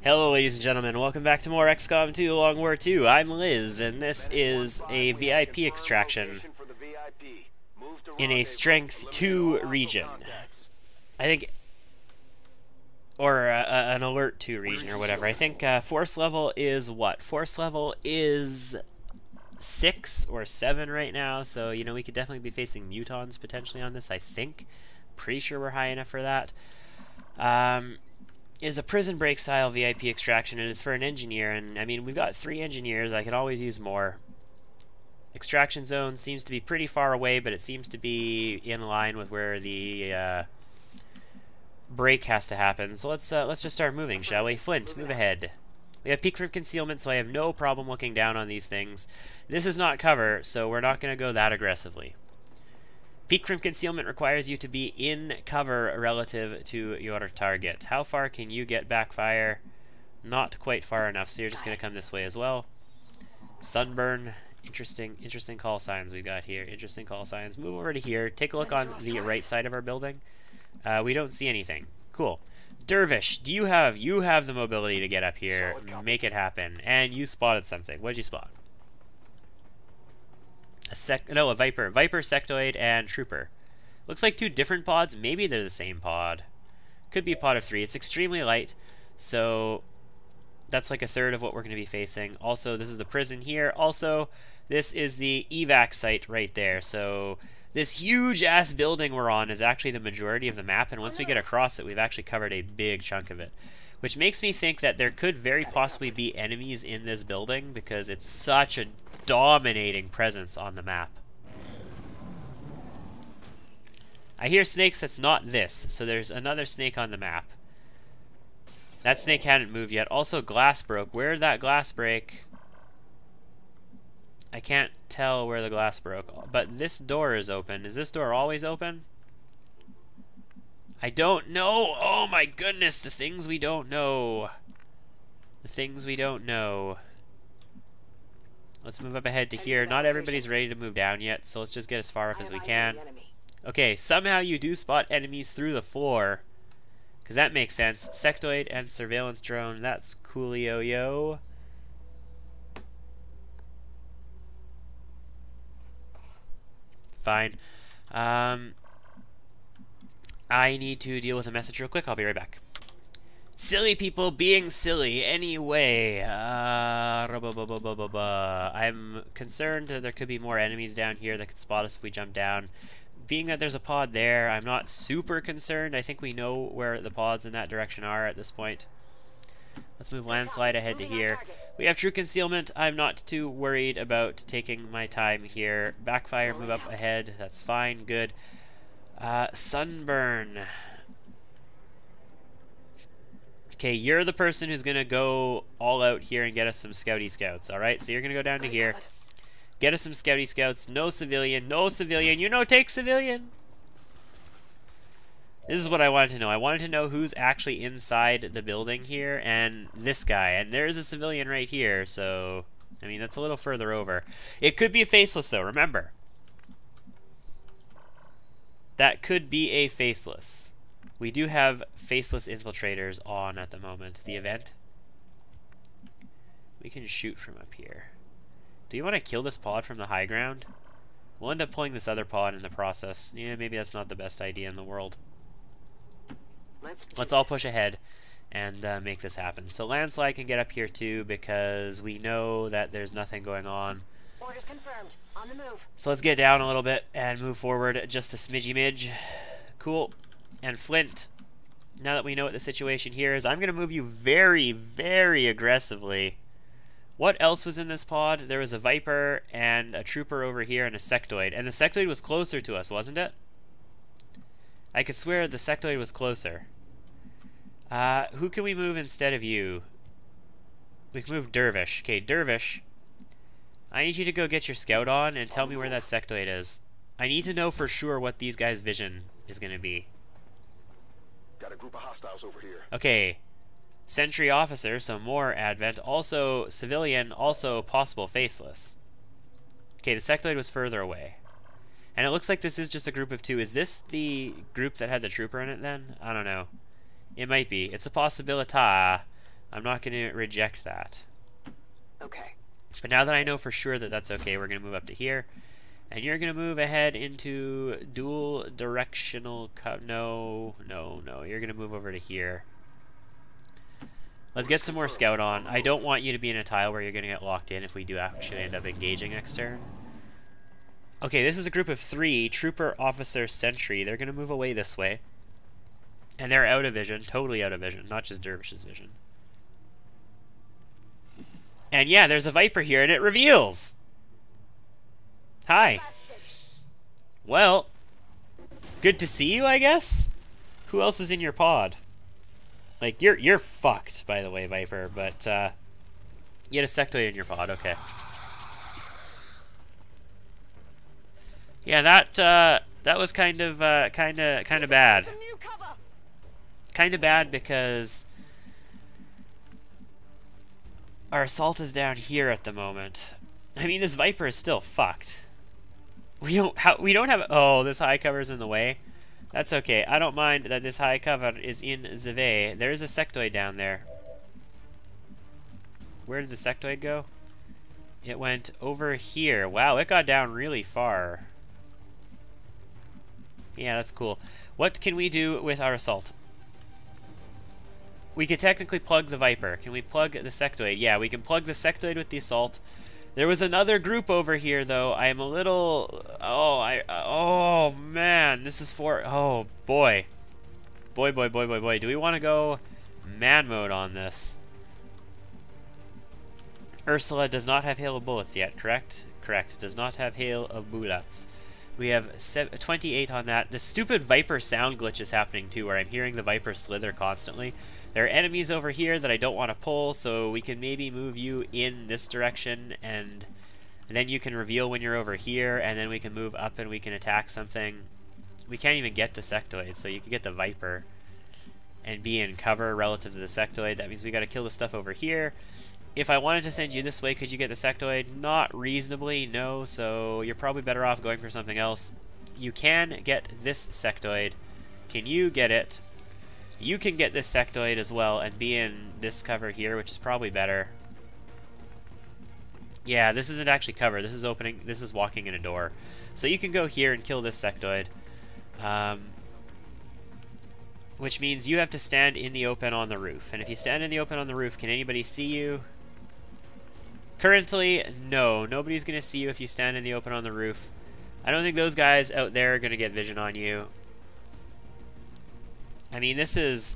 Hello ladies and gentlemen, welcome back to more XCOM 2 Long War 2. I'm Liz, and this is a VIP extraction in a Strength 2 region. I think, or an Alert 2 region or whatever. I think Force level is what? Force level is 6 or 7 right now, so you know we could definitely be facing mutons potentially on this, I think. Pretty sure we're high enough for that. Is a prison break style VIP extraction, and it's for an engineer, and I mean we've got 3 engineers. I could always use more. Extraction zone seems to be pretty far away, but it seems to be in line with where the break has to happen. So let's just start moving, shall we? Flint, move ahead. We have peek from concealment, so I have no problem looking down on these things. This is not cover, so we're not going to go that aggressively. Peek from concealment requires you to be in cover relative to your target. How far can you get backfire? Not quite far enough, so you're just going to come this way as well. Sunburn. Interesting call signs we got here. Interesting call signs. Move over to here. Take a look on the right side of our building. We don't see anything. Cool. Dervish, do you have the mobility to get up here? Make it happen. And you spotted something. What did you spot? A Viper. Viper, Sectoid, and Trooper. Looks like 2 different pods. Maybe they're the same pod. Could be a pod of 3. It's extremely light, so that's like a third of what we're going to be facing. Also, this is the prison here. Also, this is the EVAC site right there. So this huge-ass building we're on is actually the majority of the map, and once we get across it, we've actually covered a big chunk of it. Which makes me think that there could very possibly be enemies in this building because it's such a dominating presence on the map. I hear snakes. That's not this. So there's another snake on the map. That snake hadn't moved yet. Also, glass broke. Where did that glass break? I can't tell where the glass broke. But this door is open. Is this door always open? I don't know. Oh my goodness, the things we don't know. The things we don't know. Let's move up ahead to here. Not everybody's ready to move down yet, so let's just get as far up as we can. Okay, somehow you do spot enemies through the floor. Because that makes sense. Sectoid and surveillance drone. That's coolio-yo. Fine. I need to deal with a message real quick. I'll be right back. Silly people being silly anyway. I'm concerned that there could be more enemies down here that could spot us if we jump down. Being that there's a pod there, I'm not super concerned. I think we know where the pods in that direction are at this point. Let's move landslide ahead to here. We have true concealment. I'm not too worried about taking my time here. Backfire, move up ahead. That's fine. Good. Sunburn. Okay, you're the person who's gonna go all out here and get us some scouty scouts. Alright, so you're gonna go down to here. Get us some scouty scouts. No civilian. No civilian. You know, take civilian. This is what I wanted to know. I wanted to know who's actually inside the building here, and this guy. And there's a civilian right here, so I mean, that's a little further over. It could be a faceless, though, remember. That could be a faceless. We do have faceless infiltrators on at the moment. The event. We can shoot from up here. Do you want to kill this pod from the high ground? We'll end up pulling this other pod in the process. Yeah, maybe that's not the best idea in the world. Let's all push ahead and make this happen. So landslide can get up here too because we know that there's nothing going on. Orders confirmed. On the move. So let's get down a little bit and move forward just a smidgy-midge. Cool. And Flint, now that we know what the situation here is, I'm going to move you very, very aggressively. What else was in this pod? There was a Viper and a Trooper over here and a Sectoid. And the Sectoid was closer to us, wasn't it? I could swear the Sectoid was closer. Who can we move instead of you? We can move Dervish. Okay, Dervish. I need you to go get your scout on and tell me where that sectoid is. I need to know for sure what these guys' vision is going to be. Got a group of hostiles over here. Okay. Sentry officer, so more advent. Also civilian, also possible faceless. Okay, the sectoid was further away. And it looks like this is just a group of 2. Is this the group that had the trooper in it then? I don't know. It might be. It's a possibility. I'm not going to reject that. Okay. But now that I know for sure that that's okay, we're going to move up to here. And you're going to move ahead into dual directional... No. You're going to move over to here. Let's get some more scout on. I don't want you to be in a tile where you're going to get locked in if we do actually end up engaging next turn. Okay, this is a group of 3. Trooper, Officer, Sentry. They're going to move away this way. And they're out of vision. Totally out of vision. Not just Dervish's vision. And yeah, there's a Viper here, and it reveals! Hi. Well, good to see you, I guess? Who else is in your pod? Like, you're fucked, by the way, Viper, but, you had a sectoid in your pod, okay. Yeah, that was kind of bad. Kind of bad because our assault is down here at the moment. I mean, this Viper is still fucked. We don't have... Oh, this high cover's in the way. That's okay. I don't mind that this high cover is in the way. There is a sectoid down there. Where did the sectoid go? It went over here. Wow, it got down really far. Yeah, that's cool. What can we do with our assault? We could technically plug the Viper. Can we plug the sectoid? Yeah, we can plug the sectoid with the assault. There was another group over here, though. I am a little... Oh, man. This is for... Oh, boy. Boy. Do we want to go man mode on this? Ursula does not have hail of bullets yet, correct? Correct. Does not have hail of bullets. We have 28 on that. The stupid Viper sound glitch is happening, too, where I'm hearing the Viper slither constantly. There are enemies over here that I don't want to pull, so we can maybe move you in this direction, and then you can reveal when you're over here, and then we can move up and we can attack something. We can't even get the sectoid, so you can get the Viper and be in cover relative to the sectoid. That means we got to kill the stuff over here. If I wanted to send you this way, could you get the sectoid? Not reasonably, no, so you're probably better off going for something else. You can get this sectoid. Can you get it? You can get this sectoid as well and be in this cover here, which is probably better. Yeah, this isn't actually cover. This is opening. This is walking in a door. So you can go here and kill this sectoid. Which means you have to stand in the open on the roof. And if you stand in the open on the roof, can anybody see you? Currently, no. Nobody's going to see you if you stand in the open on the roof. I don't think those guys out there are going to get vision on you. I mean, this is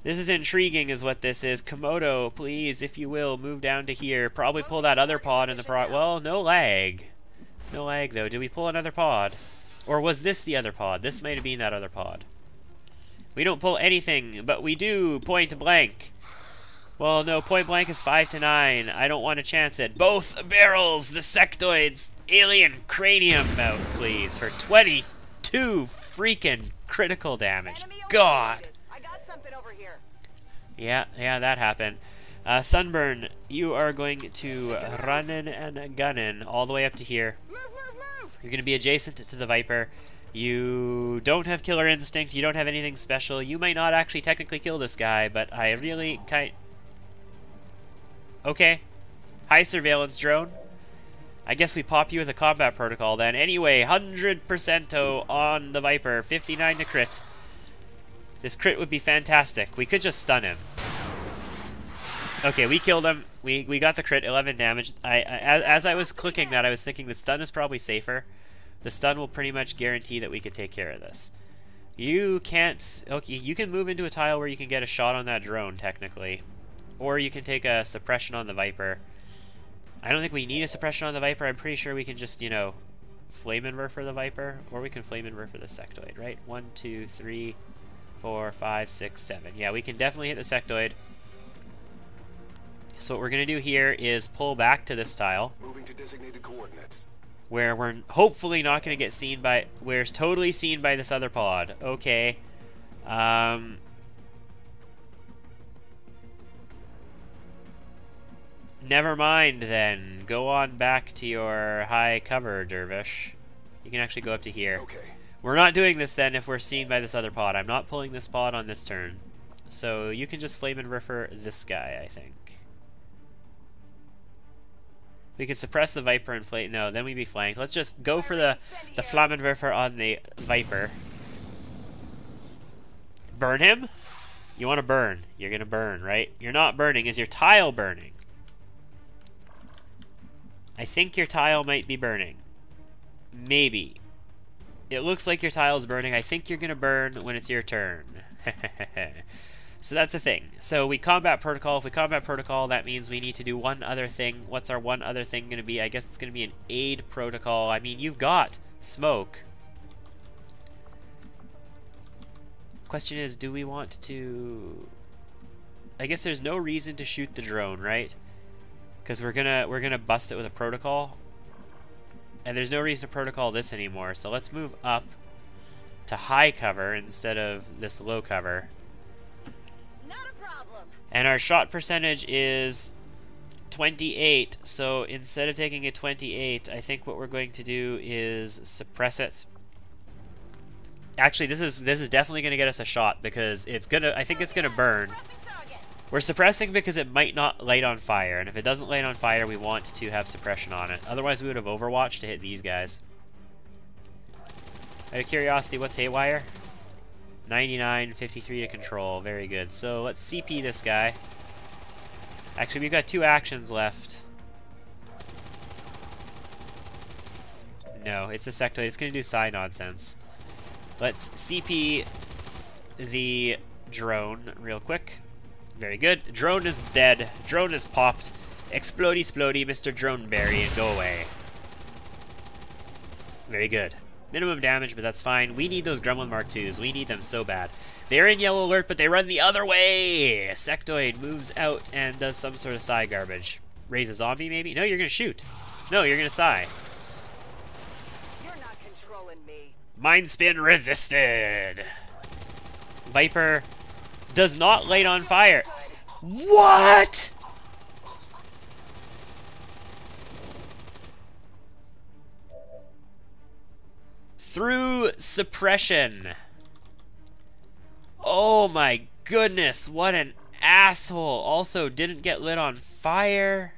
intriguing is what this is. Komodo, please, if you will, move down to here. Probably pull that other pod in the well, no lag. No lag, though. Did we pull another pod? Or was this the other pod? This might have been that other pod. We don't pull anything, but we do point blank. Well, no, point blank is 5 to 9. I don't want to chance it. Both barrels, the sectoids, alien cranium out, please, for 22 freaking critical damage. God. I got something over here. Yeah, that happened. Sunburn, you are going to run in and gun in all the way up to here. Move. You're going to be adjacent to the Viper. You don't have killer instinct. You don't have anything special. You might not actually technically kill this guy, but I really Okay. High surveillance drone. I guess we pop you with a combat protocol then. Anyway, 100% on the Viper. 59 to crit. This crit would be fantastic. We could just stun him. Okay, we killed him. We got the crit, 11 damage. As I was clicking that, I was thinking the stun is probably safer. The stun will pretty much guarantee that we could take care of this. You can't... Okay, you can move into a tile where you can get a shot on that drone, technically. Or you can take a suppression on the Viper. I don't think we need a suppression on the Viper. I'm pretty sure we can just, you know, flame inver for the Viper. Or we can flame inver for the sectoid, right? 1, 2, 3, 4, 5, 6, 7. Yeah, we can definitely hit the sectoid. So what we're going to do here is pull back to this tile. Moving to designated coordinates. Where we're hopefully not going to get seen by... We're totally seen by this other pod. Okay. Never mind then. Go on back to your high cover, Dervish. You can actually go up to here. Okay. We're not doing this then if we're seen by this other pod. I'm not pulling this pod on this turn. So you can just Flammenwerfer this guy, I think. We could suppress the Viper and flame. No, then we'd be flanked. Let's just go for the Flammenwerfer on the Viper. Burn him? You want to burn. You're going to burn, right? You're not burning. Is your tile burning? I think your tile might be burning. Maybe. It looks like your tile is burning. I think you're going to burn when it's your turn. So that's the thing. So we combat protocol. If we combat protocol, that means we need to do one other thing. What's our one other thing going to be? I guess it's going to be an aid protocol. I mean, you've got smoke. Question is, do we want to... I guess there's no reason to shoot the drone, right? Because we're gonna bust it with a protocol. And there's no reason to protocol this anymore. So let's move up to high cover instead of this low cover. And our shot percentage is 28, so instead of taking a 28, I think what we're going to do is suppress it. Actually, this is definitely going to get us a shot because I think it's gonna burn. We're suppressing because it might not light on fire, and if it doesn't light on fire, we want to have suppression on it. Otherwise, we would have Overwatch to hit these guys. Out of curiosity, what's Haywire? 99, 53 to control. Very good. So let's CP this guy. Actually, we've got 2 actions left. No, it's a sectoid. It's going to do psi nonsense. Let's CP the drone real quick. Very good. Drone is dead. Drone is popped. Explodey splodey, Mr. Droneberry, and go away. Very good. Minimum damage, but that's fine. We need those Gremlin Mark IIs. We need them so bad. They're in yellow alert, but they run the other way. Sectoid moves out and does some sort of psi garbage. Raise a zombie, maybe? No, you're going to shoot. No, you're going to psi. You're not controlling me. Mind spin resisted. Viper does not light on fire. What? Through suppression. Oh my goodness, what an asshole. Also didn't get lit on fire.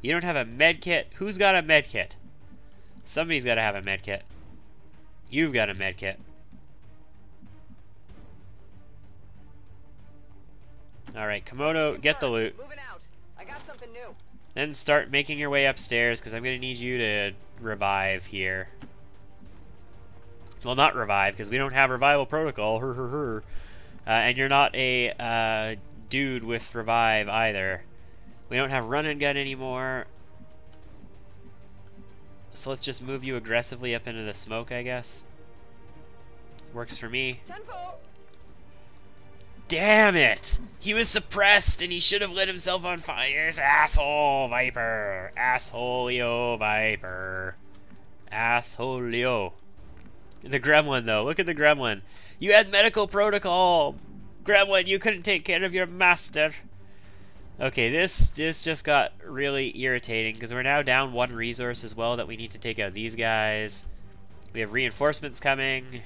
You don't have a med kit. Who's got a med kit? Somebody's got to have a med kit. You've got a med kit. Alright, Komodo, get the loot. Moving out. I got something new. Then start making your way upstairs, because I'm going to need you to revive here. Well, not revive, because we don't have revival protocol. And you're not a dude with revive either. We don't have run and gun anymore. So let's just move you aggressively up into the smoke, I guess. Works for me. Damn it! He was suppressed and he should have lit himself on fire. Asshole Viper. Assholeo Viper. Assholeo. The gremlin, though. Look at the gremlin. You had medical protocol. Gremlin, you couldn't take care of your master. Okay, this just got really irritating because we're now down 1 resource as well that we need to take out these guys. We have reinforcements coming.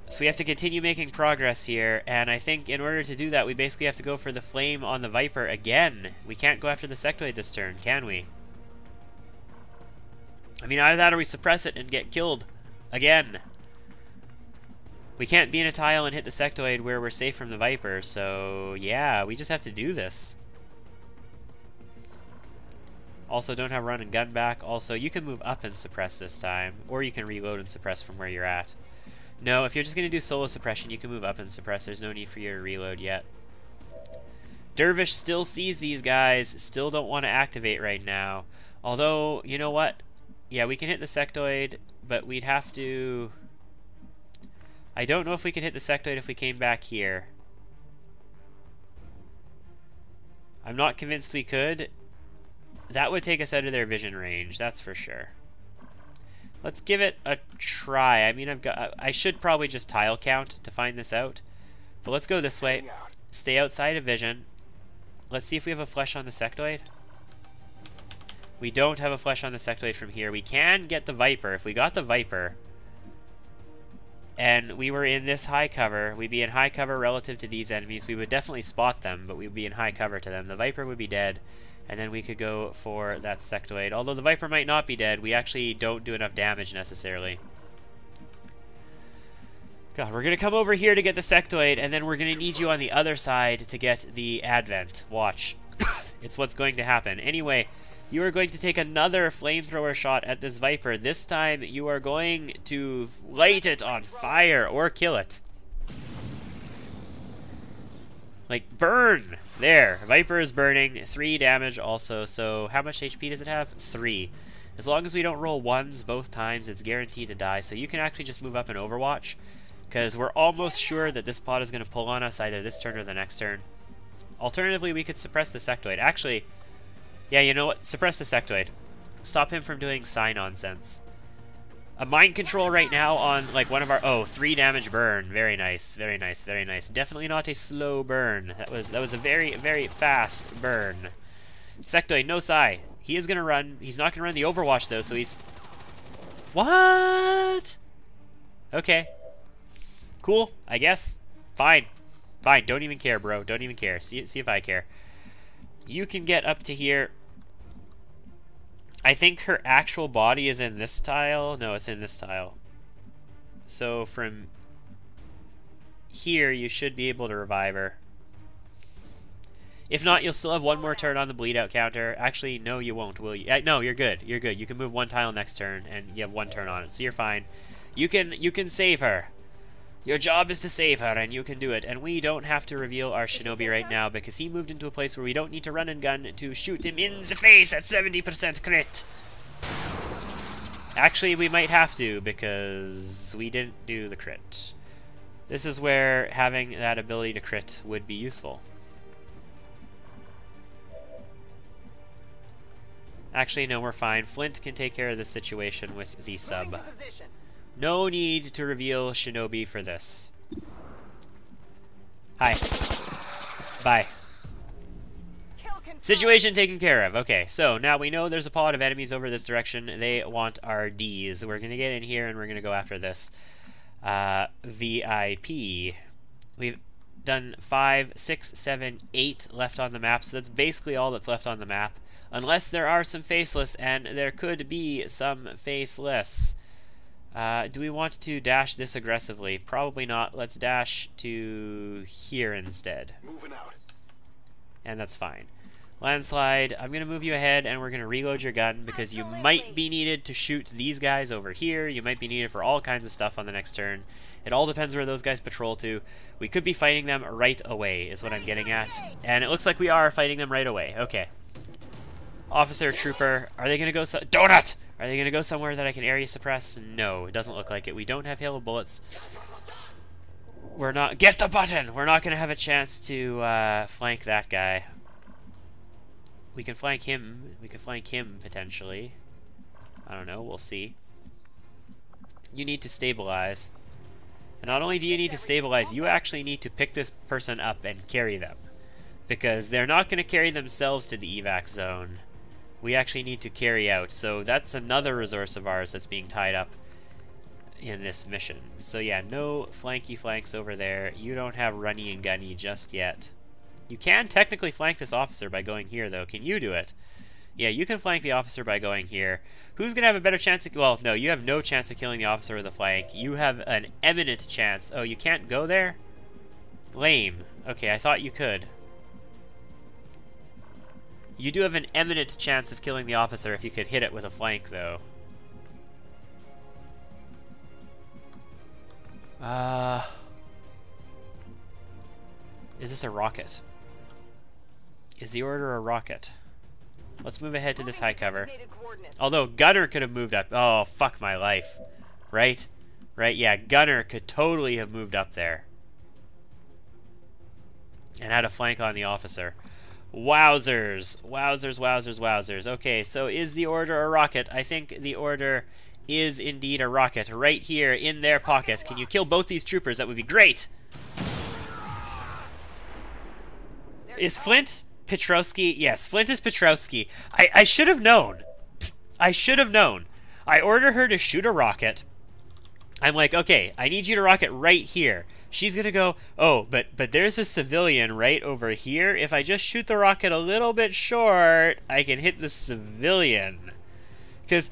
So we have to continue making progress here, and I think in order to do that, we basically have to go for the flame on the Viper again. We can't go after the sectoid this turn, can we? I mean, either that or we suppress it and get killed again. We can't be in a tile and hit the sectoid where we're safe from the Viper, so yeah, we just have to do this. Also, don't have run and gun back. Also, you can move up and suppress this time, or you can reload and suppress from where you're at. No, if you're just going to do solo suppression, you can move up and suppress. There's no need for you to reload yet. Dervish still sees these guys, still don't want to activate right now. Although, you know what? Yeah, we can hit the sectoid, but we'd have to... I don't know if we could hit the sectoid if we came back here. I'm not convinced we could. That would take us out of their vision range, that's for sure. Let's give it a try. I mean, I should probably just tile count to find this out. But let's go this way. Stay outside of vision. Let's see if we have a flesh on the sectoid. We don't have a flesh on the sectoid from here. We can get the Viper. If we got the Viper and we were in this high cover, we'd be in high cover relative to these enemies. We would definitely spot them, but we'd be in high cover to them. The Viper would be dead, and then we could go for that sectoid. Although the Viper might not be dead, we actually don't do enough damage necessarily. God, we're going to come over here to get the sectoid, and then we're going to need you on the other side to get the advent. Watch. It's what's going to happen. Anyway, you are going to take another flamethrower shot at this Viper. This time, you are going to light it on fire or kill it. Like, burn! There. Viper is burning. 3 damage also. So, how much HP does it have? 3. As long as we don't roll 1s both times, it's guaranteed to die. So, you can actually just move up and overwatch, because we're almost sure that this pod is going to pull on us either this turn or the next turn. Alternatively, we could suppress the sectoid. Actually, yeah, you know what? Suppress the sectoid. Stop him from doing psi nonsense. A mind control right now on, like, one of our... Oh, 3 damage burn. Very nice. Very nice. Very nice. Definitely not a slow burn. That was a very, very fast burn. Sectoid, no psi. He is going to run. He's not going to run the overwatch, though, so he's... What? Okay. Cool, I guess. Fine. Fine, don't even care, bro. Don't even care. See if I care. You can get up to here. I think her actual body is in this tile. No, it's in this tile. So from here, you should be able to revive her. If not, you'll still have 1 more turn on the bleed out counter. Actually, no, you won't, will you? No, you're good. You're good. You can move 1 tile next turn, and you have 1 turn on it, so you're fine. You can save her. Your job is to save her, and you can do it. And we don't have to reveal our shinobi right now, because he moved into a place where we don't need to run and gun to shoot him in the face at 70% crit. Actually, we might have to, because we didn't do the crit. This is where having that ability to crit would be useful. Actually, no, we're fine. Flint can take care of this situation with the sub. No need to reveal shinobi for this. Hi. Bye. Situation taken care of. Okay, so now we know there's a pod of enemies over this direction. They want our Ds. We're going to get in here and we're going to go after this. VIP. We've done 5, 6, 7, 8 left on the map, so that's basically all that's left on the map. Unless there are some faceless, and there could be some faceless. Do we want to dash this aggressively? Probably not. Let's dash to here instead. Moving out. And that's fine. Landslide, I'm going to move you ahead, and we're going to reload your gun, because you might be needed to shoot these guys over here. You might be needed for all kinds of stuff on the next turn. It all depends where those guys patrol to. We could be fighting them right away, is what I'm getting at. And it looks like we are fighting them right away. Okay. Officer, trooper, are they going to go... Donut! Are they going to go somewhere that I can area suppress? No, it doesn't look like it. We don't have hail of bullets. We're not... Get the button! We're not going to have a chance to flank that guy. We can flank him. We can flank him, potentially. I don't know. We'll see. You need to stabilize. And not only do you need to stabilize, you actually need to pick this person up and carry them. Because they're not going to carry themselves to the evac zone. We actually need to carry out. So that's another resource of ours that's being tied up in this mission. So yeah, no flanky flanks over there. You don't have runny and gunny just yet. You can technically flank this officer by going here, though. Can you do it? Yeah, you can flank the officer by going here. Who's going to have a better chance of... Well, no, you have no chance of killing the officer with a flank. You have an eminent chance. Oh, you can't go there? Lame. Okay, I thought you could. You do have an eminent chance of killing the officer if you could hit it with a flank, though. Is this a rocket? Is the order a rocket? Let's move ahead to this high cover. Although Gunner could have moved up. Oh, fuck my life. Right? Right, yeah, Gunner could totally have moved up there. And had a flank on the officer. Wowzers. Wowzers, wowzers, wowzers. Okay, so is the order a rocket? I think the order is indeed a rocket. Right here in their pocket. Can you kill both these troopers? That would be great. Is Flint Petrowski? Yes, Flint is Petrowski. I should have known. I should have known. I order her to shoot a rocket. I'm like, okay, I need you to rocket right here. She's gonna go, oh, but there's a civilian right over here. If I just shoot the rocket a little bit short, I can hit the civilian. Cause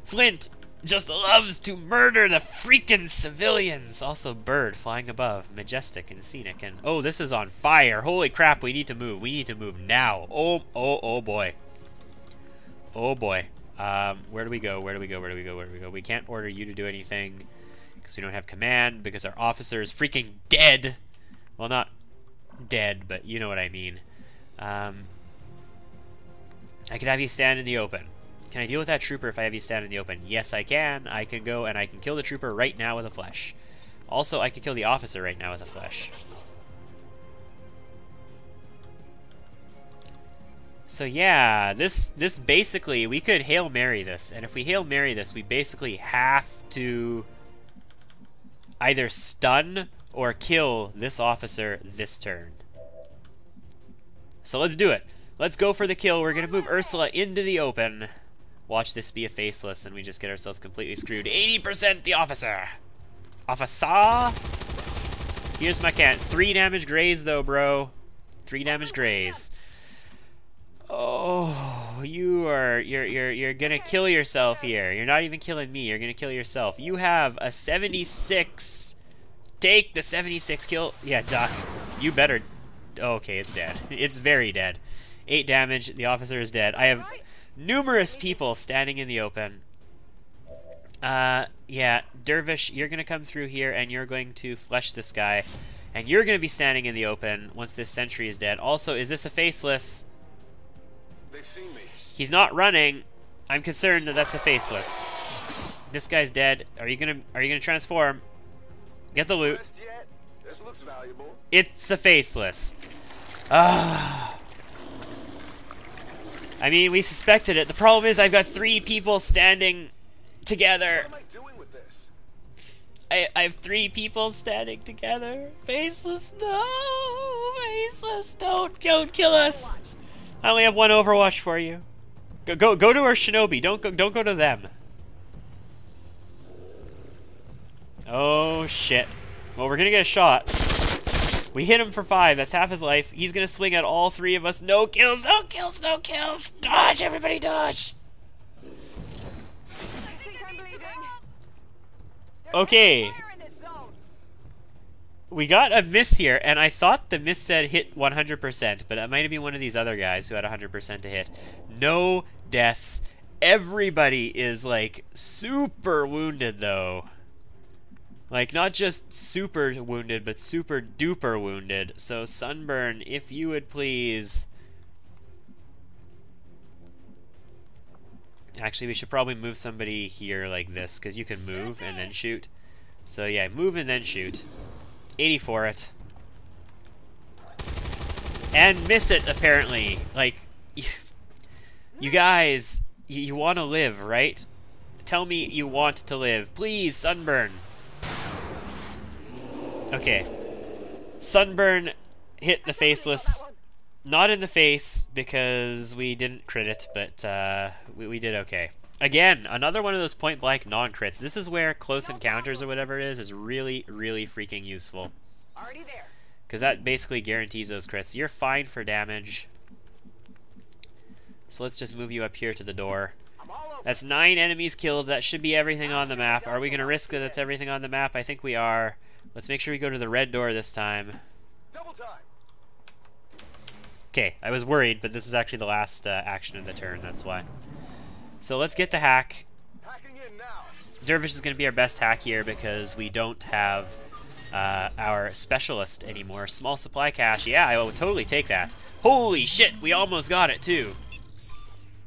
Flint just loves to murder the freaking civilians. Also, bird flying above, majestic and scenic. And oh, this is on fire. Holy crap, we need to move. We need to move now. Oh boy. Oh boy. Where do we go? Where do we go? Where do we go? Where do we go? We can't order you to do anything because we don't have command, because our officer is freaking dead. Well, not dead, but you know what I mean. I could have you stand in the open. Can I deal with that trooper if I have you stand in the open? Yes, I can. I can go and I can kill the trooper right now with a flesh. Also, I could kill the officer right now with a flesh. So yeah, this basically, we could Hail Mary this, and if we Hail Mary this, we basically have to either stun or kill this officer this turn. So let's do it. Let's go for the kill. We're gonna move Ursula into the open. Watch this be a faceless, and we just get ourselves completely screwed. 80% the officer! Officer! Here's my cat. 3 damage graze though, bro. 3 damage graze. Oh, you're gonna kill yourself here. You're not even killing me. You're gonna kill yourself. You have a 76. Take the 76 kill. Yeah, Doc. You better. Okay, it's dead. It's very dead. 8 damage. The officer is dead. I have numerous people standing in the open. Yeah, Dervish, you're gonna come through here and you're going to flesh this guy, and you're gonna be standing in the open once this sentry is dead. Also, is this a faceless? They've seen me. He's not running. I'm concerned that that's a faceless. This guy's dead. Are you gonna transform? Get the loot. This looks valuable. It's a faceless. Ah. I mean, we suspected it. The problem is I've got 3 people standing together. What am I doing with this? I have 3 people standing together. Faceless, no. Faceless, don't kill us. I only have 1 Overwatch for you. Go to our Shinobi. Don't go to them. Oh shit. Well, we're gonna get a shot. We hit him for 5. That's half his life. He's gonna swing at all 3 of us. No kills, no kills, no kills. Dodge, everybody dodge. Okay. We got a miss here, and I thought the miss said hit 100%, but it might have been one of these other guys who had 100% to hit. No deaths. Everybody is, like, super wounded, though. Like, not just super wounded, but super duper wounded. So, Sunburn, if you would please... Actually, we should probably move somebody here like this, because you can move and then shoot. So, yeah, move and then shoot. 80 for it. And miss it, apparently. Like, you guys, you want to live, right? Tell me you want to live. Please, Sunburn. Okay. Sunburn hit the faceless. Not in the face, because we didn't crit it, but we did okay. Again, another one of those point-blank non-crits. This is where close encounters or whatever it is really, really freaking useful. Already there. Because that basically guarantees those crits. You're fine for damage. So let's just move you up here to the door. That's 9 enemies killed. That should be everything on the map. Are we going to risk that it's everything on the map? I think we are. Let's make sure we go to the red door this time. Double time. Okay, I was worried, but this is actually the last action of the turn. That's why. So let's get the hack. Hacking in now. Dervish is going to be our best hack here because we don't have our specialist anymore. Small supply cache. Yeah, I will totally take that. Holy shit, we almost got it too.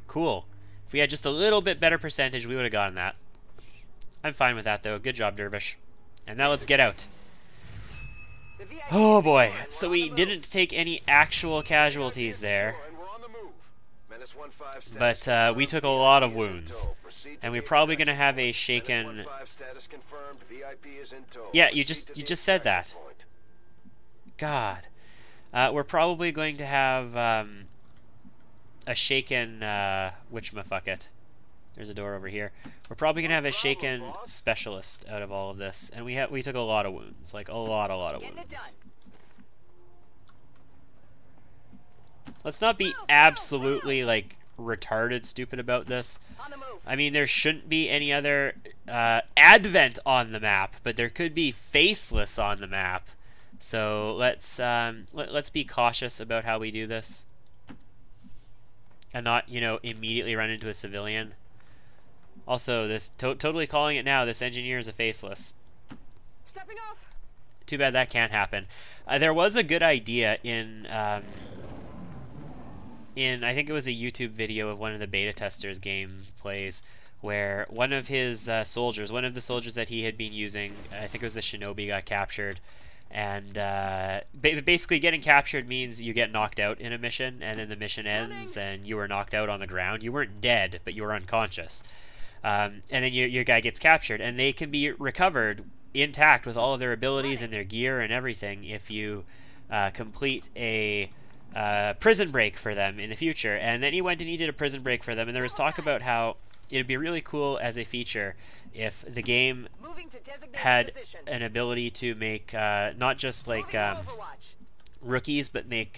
Cool. If we had just a little bit better percentage, we would have gotten that. I'm fine with that though. Good job, Dervish. And now let's get out. Oh boy. So we didn't take any actual casualties there. But we took a lot of wounds. And we're probably going to have a shaken... Yeah, you just said that. God. We're probably going to have a shaken... whatchamaffucket. There's a door over here. We're probably gonna have a shaken specialist out of all of this, and we took a lot of wounds, like a lot of wounds. Let's not be absolutely like retarded stupid about this. I mean, there shouldn't be any other advent on the map, but there could be faceless on the map. So let's be cautious about how we do this, and not, you know, immediately run into a civilian. Also, this totally calling it now. This engineer is a faceless. Stepping off. Too bad that can't happen. There was a good idea in I think it was a YouTube video of one of the beta testers gameplays, where one of his soldiers, one of the soldiers that he had been using, I think it was a shinobi, got captured. And basically getting captured means you get knocked out in a mission, and then the mission ends and you were knocked out on the ground. You weren't dead, but you were unconscious. And then your guy gets captured, and they can be recovered intact with all of their abilities and their gear and everything if you complete a prison break for them in the future. And then he went and he did a prison break for them, and there was talk about how it'd be really cool as a feature if the game had an ability to make not just like rookies, but make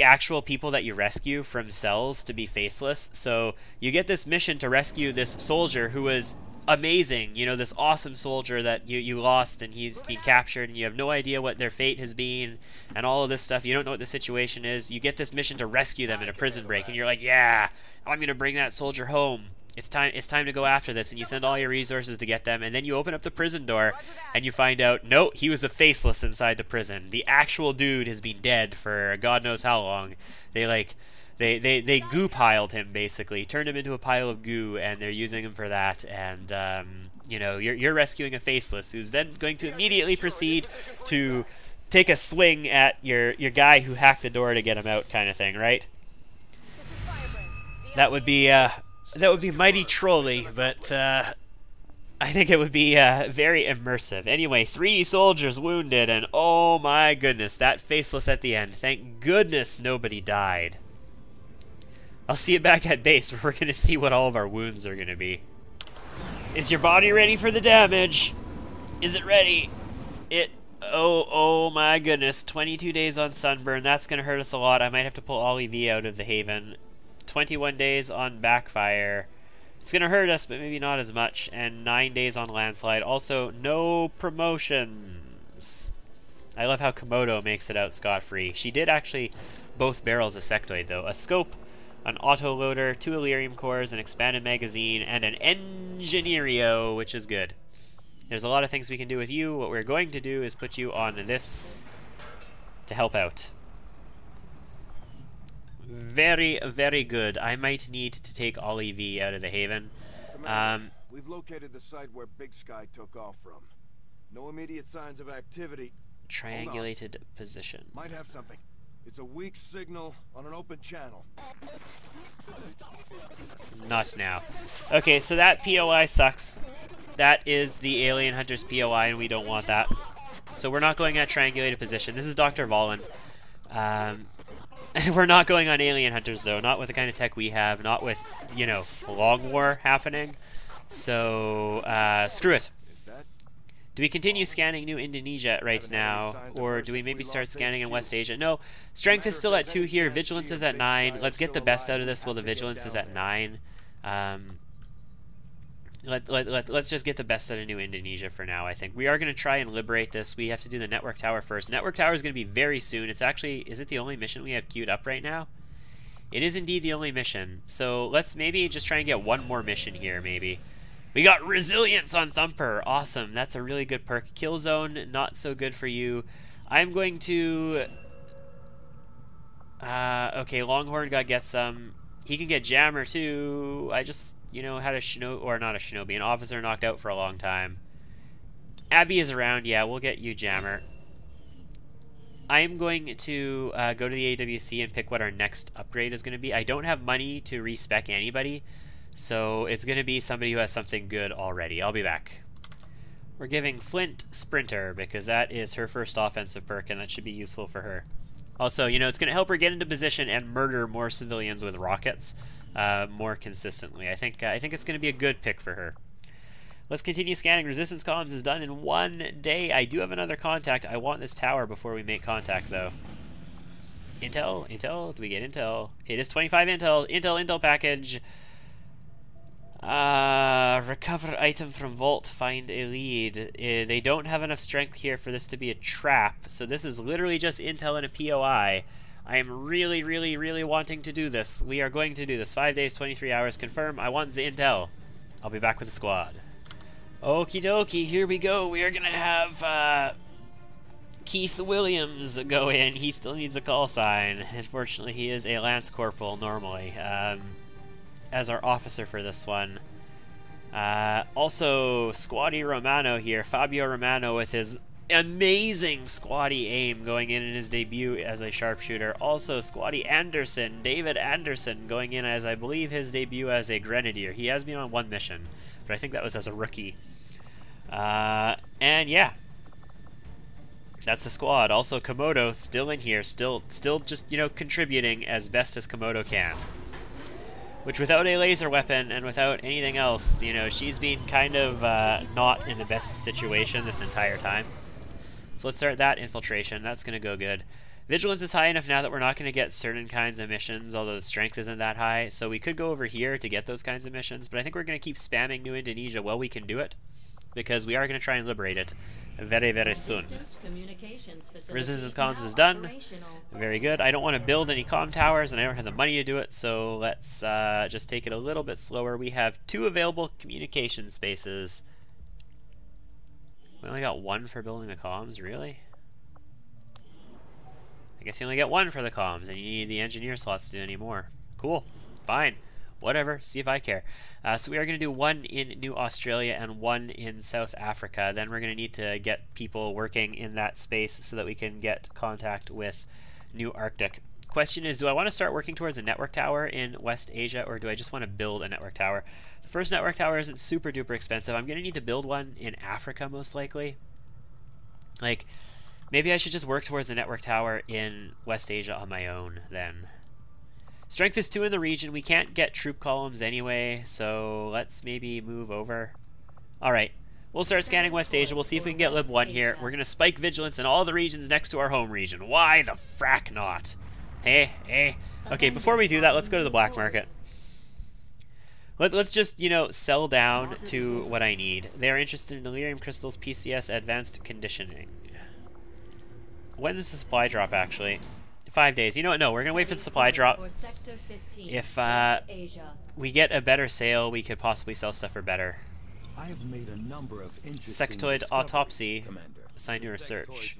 actual people that you rescue from cells to be faceless. So you get this mission to rescue this soldier who was amazing, you know, this awesome soldier that you lost, and he's been captured, and you have no idea what their fate has been and all of this stuff. You don't know what the situation is. You get this mission to rescue them in a prison break, and you're like, yeah, I'm gonna bring that soldier home. It's time to go after this, and you send all your resources to get them, and then you open up the prison door and you find out, no, he was a faceless inside the prison. The actual dude has been dead for God knows how long. They goo piled him, basically, turned him into a pile of goo, and they're using him for that. And you know, you're rescuing a faceless who's then going to immediately proceed to take a swing at your guy who hacked the door to get him out, kind of thing, right? That would be mighty trolly, but I think it would be very immersive. Anyway, 3 soldiers wounded, and oh my goodness, that faceless at the end. Thank goodness nobody died. I'll see you back at base, where we're going to see what all of our wounds are going to be. Is your body ready for the damage? Is it ready? Oh my goodness, 22 days on sunburn. That's going to hurt us a lot. I might have to pull all EV out of the Haven. 21 days on backfire. It's going to hurt us, but maybe not as much. And 9 days on landslide. Also, no promotions. I love how Komodo makes it out scot-free. She did actually both barrels a sectoid, though. A scope, an autoloader, 2 Illyrium cores, an expanded magazine, and an Engineerio, which is good. There's a lot of things we can do with you. What we're going to do is put you on this to help out. Very, very good. I might need to take all EV out of the Haven. We've located the site where Big Sky took off from. No immediate signs of activity. Triangulated position. Might have something. It's a weak signal on an open channel. Not now. Okay, so that POI sucks. That is the Alien Hunter's POI, and we don't want that. So we're not going at triangulated position. This is Dr. Valen. We're not going on Alien Hunters, though. Not with the kind of tech we have. Not with, you know, Long War happening. So, screw it. Do we continue scanning New Indonesia right now? Or do we maybe start scanning in West Asia? No. Strength is still at 2 here. Vigilance is at 9. Let's get the best out of this while the Vigilance is at 9. Let's just get the best out of New Indonesia for now, I think. We are going to try and liberate this. We have to do the network tower first. Network tower is going to be very soon. It's actually, is it the only mission we have queued up right now? It is indeed the only mission. So let's maybe just try and get one more mission here, maybe. We got Resilience on Thumper. Awesome. That's a really good perk. Kill Zone, not so good for you. I'm going to... okay, Longhorn got get some. He can get Jammer, too. I just... you know, had a shinobi, or not a shinobi, an officer knocked out for a long time. Abby is around, yeah, we'll get you Jammer. I'm going to go to the AWC and pick what our next upgrade is going to be. I don't have money to respec anybody, so it's going to be somebody who has something good already. I'll be back. We're giving Flint Sprinter, because that is her first offensive perk, and that should be useful for her. Also, you know, it's going to help her get into position and murder more civilians with rockets more consistently. I think it's going to be a good pick for her. Let's continue scanning. Resistance columns is done in 1 day. I do have another contact. I want this tower before we make contact, though. Intel? Intel? Do we get intel? It is 25 intel. Intel package. Recover item from vault. Find a lead. They don't have enough strength here for this to be a trap. So this is literally just intel and a POI. I am really, really, really wanting to do this. We are going to do this. 5 days, 23 hours. Confirm. I want the intel. I'll be back with the squad. Okie dokie. Here we go. We are going to have Keith Williams go in. He still needs a call sign. Unfortunately, he is a Lance Corporal normally. As our officer for this one. Also, Squatty Romano here. Fabio Romano with his amazing squatty aim going in his debut as a sharpshooter. Also, Squatty Anderson, David Anderson, going in as I believe his debut as a grenadier. He has been on one mission, but I think that was as a rookie. And yeah. That's the squad. Also, Komodo still in here, still just, you know, contributing as best as Komodo can. Which, without a laser weapon and without anything else, you know, she's been kind of not in the best situation this entire time. So let's start that infiltration. That's going to go good. Vigilance is high enough now that we're not going to get certain kinds of missions, although the strength isn't that high. So we could go over here to get those kinds of missions, but I think we're going to keep spamming New Indonesia while we can do it, because we are going to try and liberate it very, very soon. Resistance comms is done. Very good. I don't want to build any comm towers, and I don't have the money to do it, so let's just take it a little bit slower. We have 2 available communication spaces. We only got 1 for building the comms, really? I guess you only get 1 for the comms, and you need the engineer slots to do any more. Cool. Fine. Whatever. See if I care. So we are going to do 1 in New Australia and 1 in South Africa. Then we're going to need to get people working in that space so that we can get contact with New Arctic. Question is, do I want to start working towards a network tower in West Asia, or do I just want to build a network tower? The first network tower isn't super duper expensive. I'm going to need to build one in Africa most likely. Like, maybe I should just work towards a network tower in West Asia on my own then. Strength is 2 in the region. We can't get troop columns anyway, so let's maybe move over. Alright, we'll start scanning West Asia. We'll see if we can get Lib 1 here. We're going to spike vigilance in all the regions next to our home region. Why the frack not? Hey. Okay, before we do that, let's go to the black market. Let's just, you know, sell down to what I need. They are interested in delirium crystals, PCS, advanced conditioning. When is the supply drop, actually? 5 days. You know what? No, we're going to wait for the supply drop. If we get a better sale, we could possibly sell stuff for better. I have made a number of interesting Sectoid autopsy. Assign your research.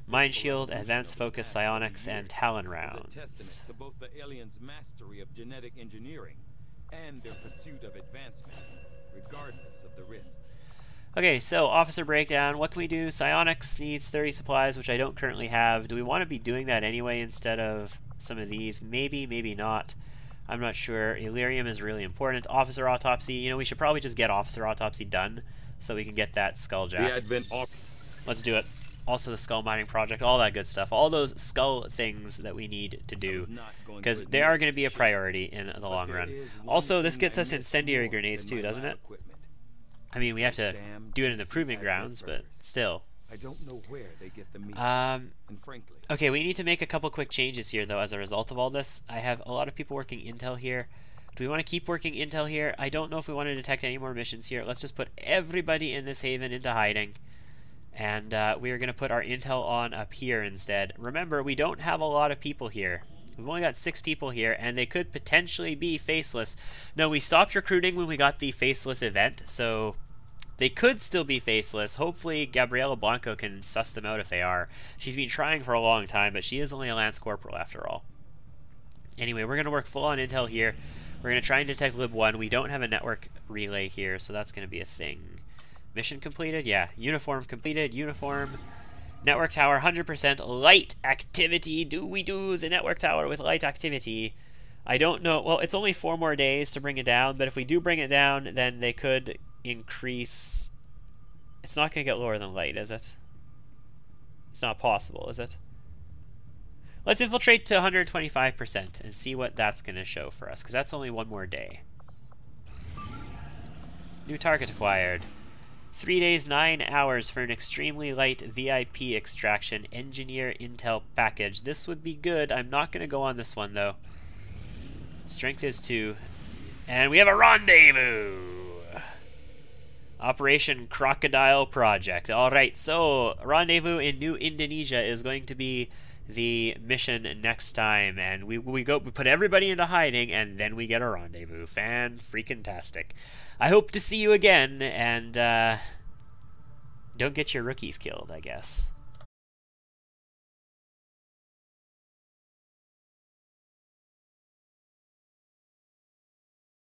Mind shield, advanced focus, psionics, and talon rounds. To both the aliens' mastery of genetic engineering and their pursuit of advancement, regardless of the risks. Okay, so officer breakdown. What can we do? Psionics needs 30 supplies, which I don't currently have. Do we want to be doing that anyway instead of some of these? Maybe, maybe not. I'm not sure. Illyrium is really important. Officer autopsy. You know, we should probably just get officer autopsy done so we can get that skull jack. Let's do it. Also the skull mining project, all that good stuff. All those skull things that we need to do, because they are going to be a priority in the long run. Also, this gets us incendiary grenades too, doesn't it? I mean, we have to do it in the proving grounds, but still. I don't know where they get the meat. And frankly. Okay, we need to make a couple quick changes here, though, as a result of all this. I have a lot of people working intel here. Do we want to keep working intel here? I don't know if we want to detect any more missions here. Let's just put everybody in this haven into hiding. And we are going to put our intel on up here instead. Remember, we don't have a lot of people here. We've only got 6 people here, and they could potentially be faceless. No, we stopped recruiting when we got the faceless event, so they could still be faceless. Hopefully, Gabriela Blanco can suss them out if they are. She's been trying for a long time, but she is only a Lance Corporal after all. Anyway, we're going to work full on intel here. We're going to try and detect Lib 1. We don't have a network relay here, so that's going to be a thing. Mission completed? Yeah. Uniform completed. Uniform. Network tower, 100% light activity. Do we do the network tower with light activity? I don't know. Well, it's only 4 more days to bring it down, but if we do bring it down, then they could increase. It's not going to get lower than light, is it? It's not possible, is it? Let's infiltrate to 125% and see what that's going to show for us, because that's only one more day. New target acquired. 3 days, 9 hours for an extremely light VIP extraction engineer intel package. This would be good. I'm not going to go on this one, though. Strength is 2. And we have a rendezvous! Operation Crocodile Project. Alright, so rendezvous in New Indonesia is going to be the mission next time, and we put everybody into hiding, and then we get a rendezvous. Fan-freaking-tastic. I hope to see you again, and don't get your rookies killed, I guess.